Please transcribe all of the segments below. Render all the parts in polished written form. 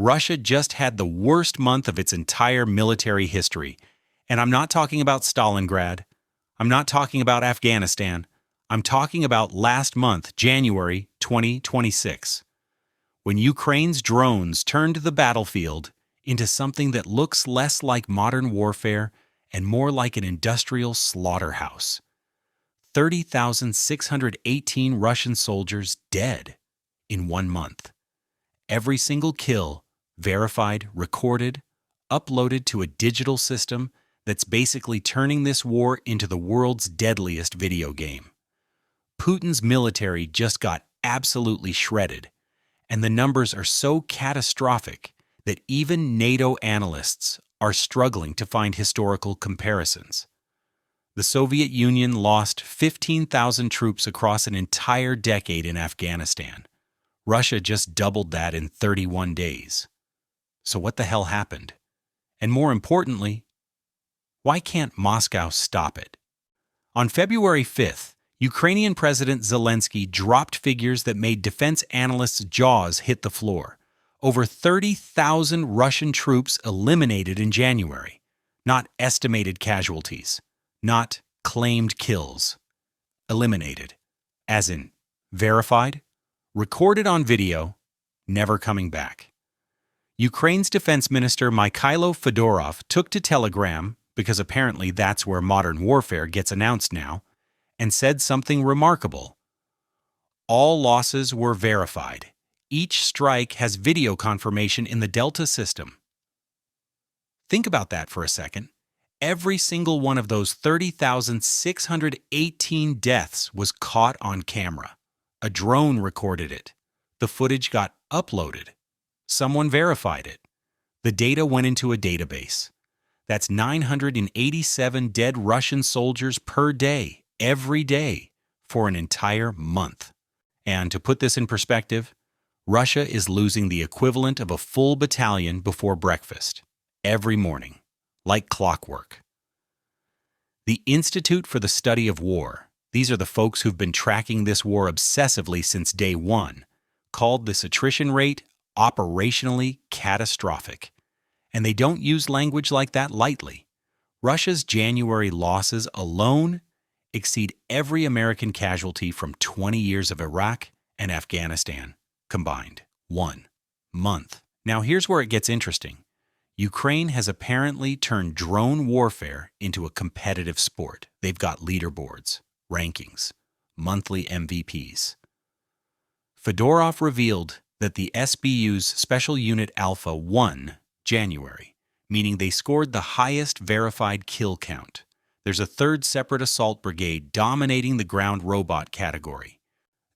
Russia just had the worst month of its entire military history. And I'm not talking about Stalingrad. I'm not talking about Afghanistan. I'm talking about last month, January 2026, when Ukraine's drones turned the battlefield into something that looks less like modern warfare and more like an industrial slaughterhouse. 30,618 Russian soldiers dead in 1 month. Every single kill verified, recorded, uploaded to a digital system that's basically turning this war into the world's deadliest video game. Putin's military just got absolutely shredded, and the numbers are so catastrophic that even NATO analysts are struggling to find historical comparisons. The Soviet Union lost 15,000 troops across an entire decade in Afghanistan. Russia just doubled that in 31 days. So what the hell happened? And more importantly, why can't Moscow stop it? On February 5th, Ukrainian President Zelensky dropped figures that made defense analysts' jaws hit the floor. Over 30,000 Russian troops eliminated in January. Not estimated casualties. Not claimed kills. Eliminated. As in, verified, recorded on video, never coming back. Ukraine's defense minister Mikhailo Fedorov took to Telegram, because apparently that's where modern warfare gets announced now, and said something remarkable. All losses were verified. Each strike has video confirmation in the Delta system. Think about that for a second. Every single one of those 30,618 deaths was caught on camera. A drone recorded it. The footage got uploaded. Someone verified it. The data went into a database. That's 987 dead Russian soldiers per day, every day, for an entire month. And to put this in perspective, Russia is losing the equivalent of a full battalion before breakfast, every morning, like clockwork. The Institute for the Study of War, these are the folks who've been tracking this war obsessively since day one, called this attrition rate operationally catastrophic. And they don't use language like that lightly. Russia's January losses alone exceed every American casualty from 20 years of Iraq and Afghanistan combined. 1 month. Now here's where it gets interesting. Ukraine has apparently turned drone warfare into a competitive sport. They've got leaderboards, rankings, monthly MVPs. Fedorov revealed that the SBU's Special Unit Alpha won January, meaning they scored the highest verified kill count. There's a third separate assault brigade dominating the ground robot category.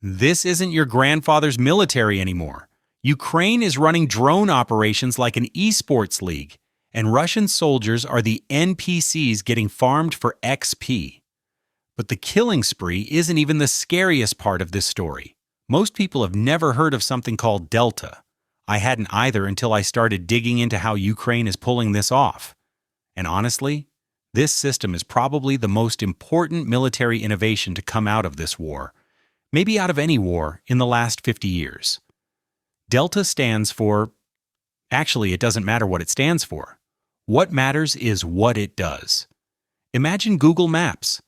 This isn't your grandfather's military anymore. Ukraine is running drone operations like an esports league, and Russian soldiers are the NPCs getting farmed for XP. But the killing spree isn't even the scariest part of this story. Most people have never heard of something called Delta. I hadn't either until I started digging into how Ukraine is pulling this off. And honestly, this system is probably the most important military innovation to come out of this war, maybe out of any war in the last 50 years. Delta stands for... Actually, it doesn't matter what it stands for. What matters is what it does. Imagine Google Maps.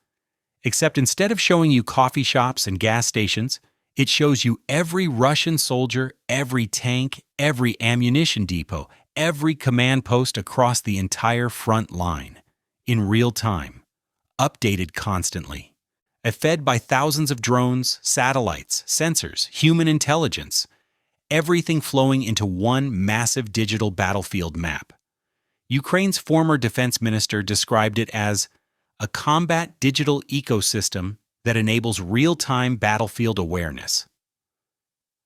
Except instead of showing you coffee shops and gas stations, it shows you every Russian soldier, every tank, every ammunition depot, every command post across the entire front line, in real time, updated constantly, fed by thousands of drones, satellites, sensors, human intelligence, everything flowing into one massive digital battlefield map. Ukraine's former defense minister described it as a combat digital ecosystem that enables real-time battlefield awareness.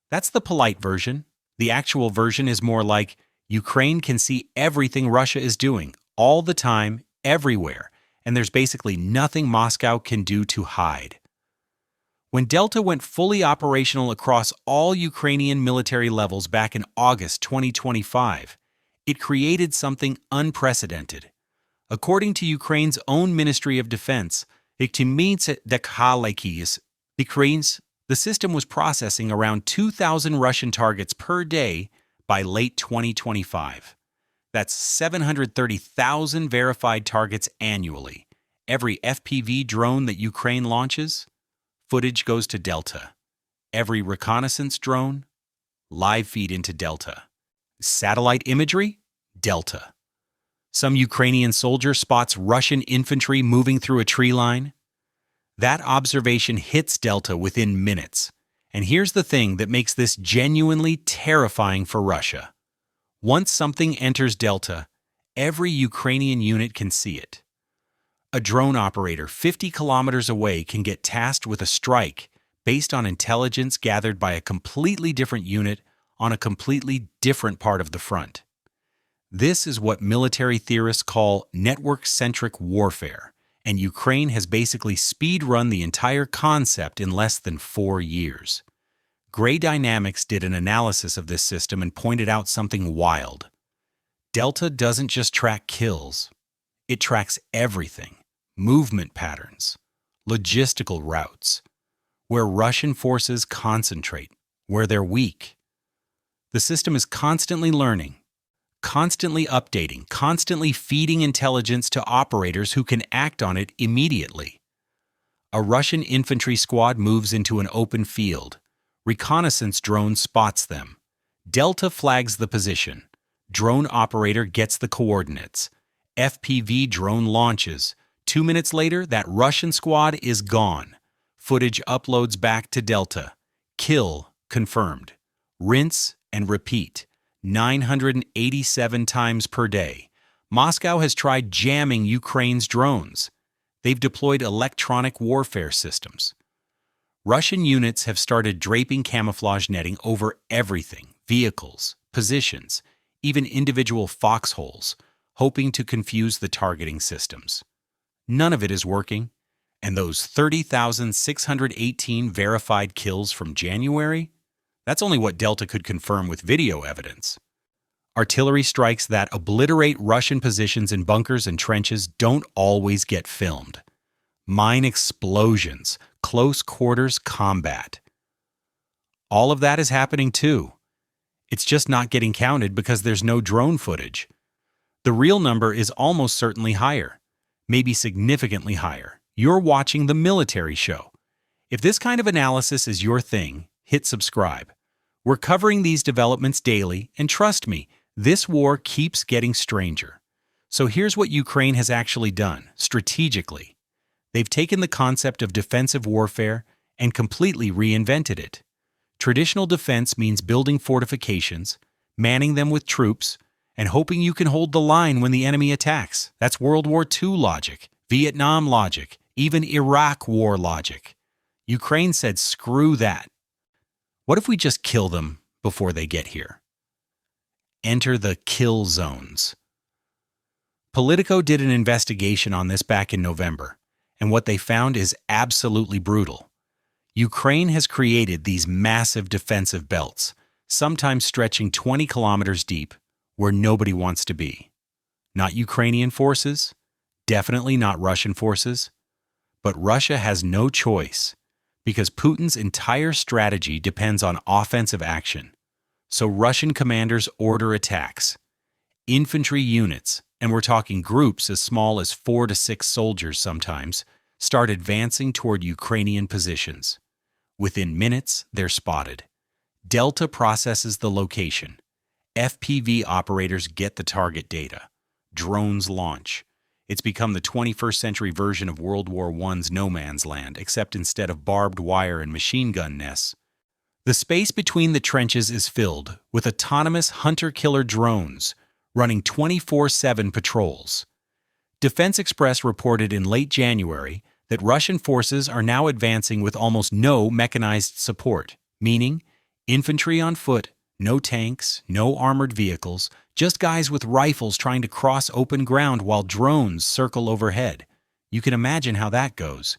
That's the polite version. The actual version is more like Ukraine can see everything Russia is doing, all the time, everywhere, and there's basically nothing Moscow can do to hide. When Delta went fully operational across all Ukrainian military levels back in August 2025, it created something unprecedented. According to Ukraine's own Ministry of Defense, the system was processing around 2,000 Russian targets per day by late 2025. That's 730,000 verified targets annually. Every FPV drone that Ukraine launches, footage goes to Delta. Every reconnaissance drone, live feed into Delta. Satellite imagery, Delta. Some Ukrainian soldier spots Russian infantry moving through a tree line. That observation hits Delta within minutes. And here's the thing that makes this genuinely terrifying for Russia. Once something enters Delta, every Ukrainian unit can see it. A drone operator 50 kilometers away can get tasked with a strike based on intelligence gathered by a completely different unit on a completely different part of the front. This is what military theorists call network-centric warfare, and Ukraine has basically speed-run the entire concept in less than 4 years. Gray Dynamics did an analysis of this system and pointed out something wild. Delta doesn't just track kills. It tracks everything: movement patterns, logistical routes, where Russian forces concentrate, where they're weak. The system is constantly learning, constantly updating, constantly feeding intelligence to operators who can act on it immediately. A Russian infantry squad moves into an open field. Reconnaissance drone spots them. Delta flags the position. Drone operator gets the coordinates. FPV drone launches. 2 minutes later, that Russian squad is gone. Footage uploads back to Delta. Kill confirmed. Rinse and repeat. 987 times per day. Moscow has tried jamming Ukraine's drones. They've deployed electronic warfare systems. Russian units have started draping camouflage netting over everything: vehicles, positions, even individual foxholes, hoping to confuse the targeting systems. None of it is working, and those 30,618 verified kills from January? That's only what Delta could confirm with video evidence. Artillery strikes that obliterate Russian positions in bunkers and trenches don't always get filmed. Mine explosions, close quarters combat. All of that is happening too. It's just not getting counted because there's no drone footage. The real number is almost certainly higher, maybe significantly higher. You're watching the military show. If this kind of analysis is your thing, hit subscribe. We're covering these developments daily, and trust me, this war keeps getting stranger. So here's what Ukraine has actually done, strategically. They've taken the concept of defensive warfare and completely reinvented it. Traditional defense means building fortifications, manning them with troops, and hoping you can hold the line when the enemy attacks. That's World War II logic, Vietnam logic, even Iraq war logic. Ukraine said, screw that. What if we just kill them before they get here? Enter the kill zones. Politico did an investigation on this back in November, and what they found is absolutely brutal. Ukraine has created these massive defensive belts, sometimes stretching 20 kilometers deep, where nobody wants to be. Not Ukrainian forces, definitely not Russian forces, but Russia has no choice, because Putin's entire strategy depends on offensive action. So Russian commanders order attacks. Infantry units, and we're talking groups as small as 4 to 6 soldiers sometimes, start advancing toward Ukrainian positions. Within minutes, they're spotted. Delta processes the location. FPV operators get the target data. Drones launch. It's become the 21st century version of World War I's no man's land, except instead of barbed wire and machine gun nests, the space between the trenches is filled with autonomous hunter-killer drones running 24/7 patrols. Defense Express reported in late January that Russian forces are now advancing with almost no mechanized support, meaning infantry on foot, no tanks, no armored vehicles, just guys with rifles trying to cross open ground while drones circle overhead. You can imagine how that goes.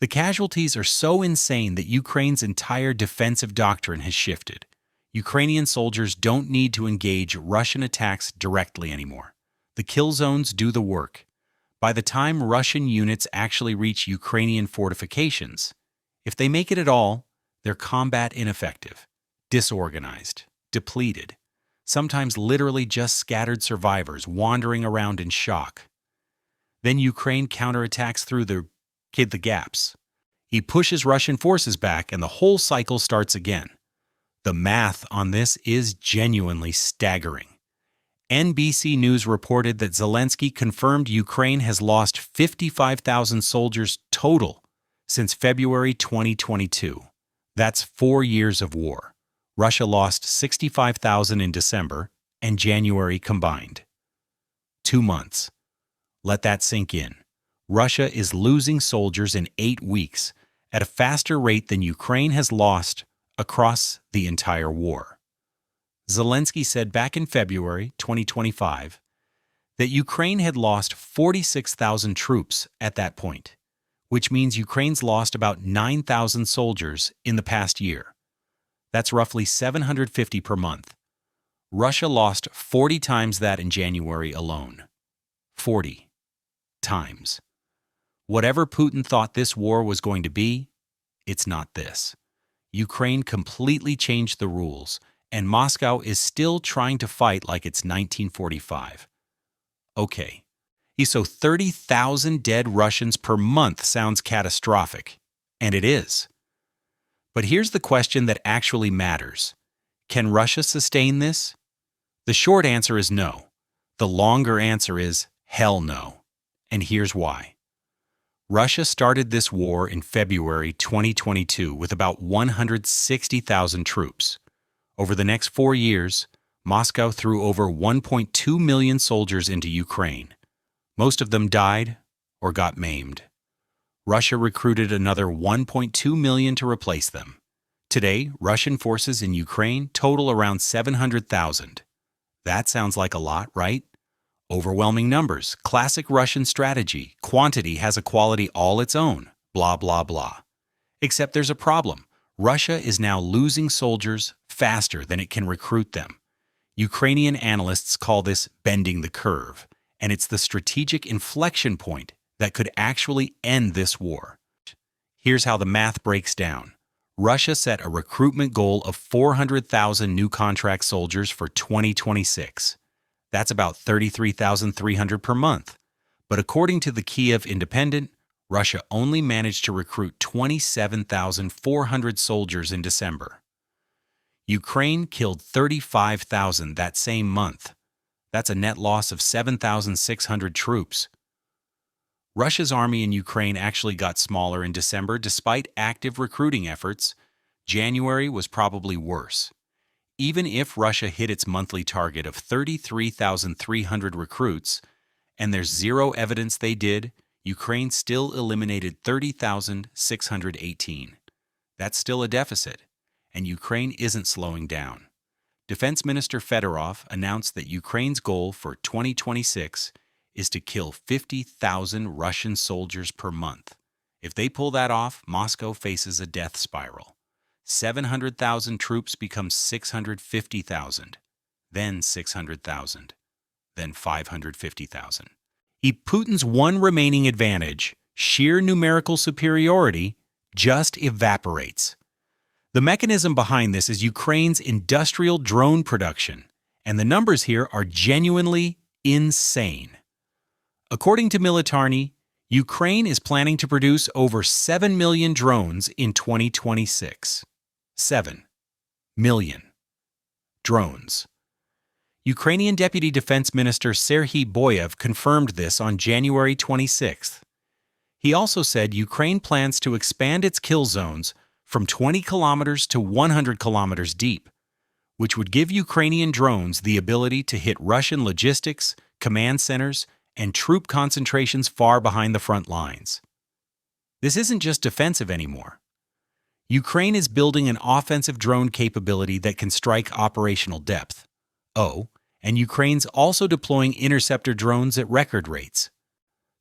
The casualties are so insane that Ukraine's entire defensive doctrine has shifted. Ukrainian soldiers don't need to engage Russian attacks directly anymore. The kill zones do the work. By the time Russian units actually reach Ukrainian fortifications, if they make it at all, they're combat ineffective, disorganized, depleted. sometimes literally just scattered survivors wandering around in shock. Then Ukraine counterattacks through the gaps. He pushes Russian forces back and the whole cycle starts again. The math on this is genuinely staggering. NBC News reported that Zelensky confirmed Ukraine has lost 55,000 soldiers total since February 2022. That's 4 years of war. Russia lost 65,000 in December and January combined. 2 months. Let that sink in. Russia is losing soldiers in 8 weeks at a faster rate than Ukraine has lost across the entire war. Zelensky said back in February 2025 that Ukraine had lost 46,000 troops at that point, which means Ukraine's lost about 9,000 soldiers in the past year. That's roughly 750 per month. Russia lost 40 times that in January alone. 40 times. Whatever Putin thought this war was going to be, it's not this. Ukraine completely changed the rules, and Moscow is still trying to fight like it's 1945. Okay, so 30,000 dead Russians per month sounds catastrophic, and it is. But here's the question that actually matters. Can Russia sustain this? The short answer is no. The longer answer is hell no. And here's why. Russia started this war in February 2022 with about 160,000 troops. Over the next 4 years, Moscow threw over 1.2 million soldiers into Ukraine. Most of them died or got maimed. Russia recruited another 1.2 million to replace them. Today, Russian forces in Ukraine total around 700,000. That sounds like a lot, right? Overwhelming numbers, classic Russian strategy, quantity has a quality all its own, blah, blah, blah. Except there's a problem. Russia is now losing soldiers faster than it can recruit them. Ukrainian analysts call this bending the curve, and it's the strategic inflection point that could actually end this war. Here's how the math breaks down. Russia set a recruitment goal of 400,000 new contract soldiers for 2026. That's about 33,300 per month. But according to the Kiev Independent, Russia only managed to recruit 27,400 soldiers in December. Ukraine killed 35,000 that same month. That's a net loss of 7,600 troops. Russia's army in Ukraine actually got smaller in December despite active recruiting efforts. January was probably worse. Even if Russia hit its monthly target of 33,300 recruits, and there's zero evidence they did, Ukraine still eliminated 30,618. That's still a deficit, and Ukraine isn't slowing down. Defense Minister Fedorov announced that Ukraine's goal for 2026 is to kill 50,000 Russian soldiers per month. If they pull that off, Moscow faces a death spiral. 700,000 troops become 650,000, then 600,000, then 550,000. Putin's one remaining advantage, sheer numerical superiority, just evaporates. The mechanism behind this is Ukraine's industrial drone production, and the numbers here are genuinely insane. According to Militarny, Ukraine is planning to produce over 7 million drones in 2026. 7 million drones. Ukrainian Deputy Defense Minister Serhiy Boyev confirmed this on January 26th. He also said Ukraine plans to expand its kill zones from 20 kilometers to 100 kilometers deep, which would give Ukrainian drones the ability to hit Russian logistics, command centers, and troop concentrations far behind the front lines. This isn't just defensive anymore. Ukraine is building an offensive drone capability that can strike operational depth. And Ukraine's also deploying interceptor drones at record rates.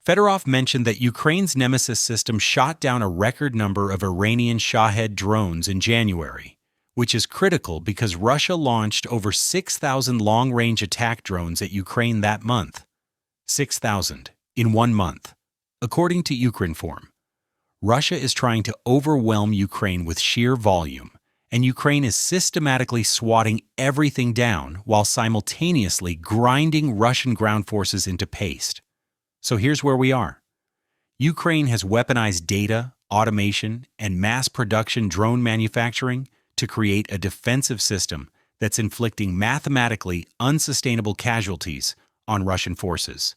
Fedorov mentioned that Ukraine's Nemesis system shot down a record number of Iranian Shahed drones in January, which is critical because Russia launched over 6,000 long-range attack drones at Ukraine that month. 6,000 in 1 month, according to Ukrinform. Russia is trying to overwhelm Ukraine with sheer volume, and Ukraine is systematically swatting everything down while simultaneously grinding Russian ground forces into paste. So here's where we are. Ukraine has weaponized data, automation, and mass production drone manufacturing to create a defensive system that's inflicting mathematically unsustainable casualties on Russian forces.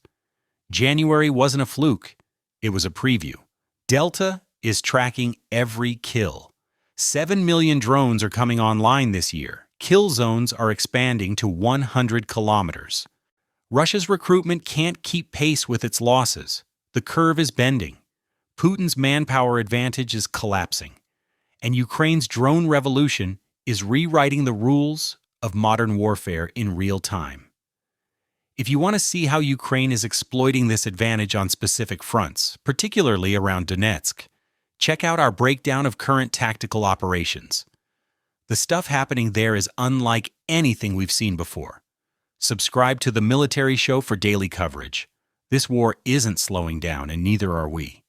January wasn't a fluke, it was a preview. Delta is tracking every kill. 7 million drones are coming online this year. Kill zones are expanding to 100 kilometers. Russia's recruitment can't keep pace with its losses. The curve is bending. Putin's manpower advantage is collapsing. And Ukraine's drone revolution is rewriting the rules of modern warfare in real time. If you want to see how Ukraine is exploiting this advantage on specific fronts, particularly around Donetsk, check out our breakdown of current tactical operations. The stuff happening there is unlike anything we've seen before. Subscribe to the Military Show for daily coverage. This war isn't slowing down, and neither are we.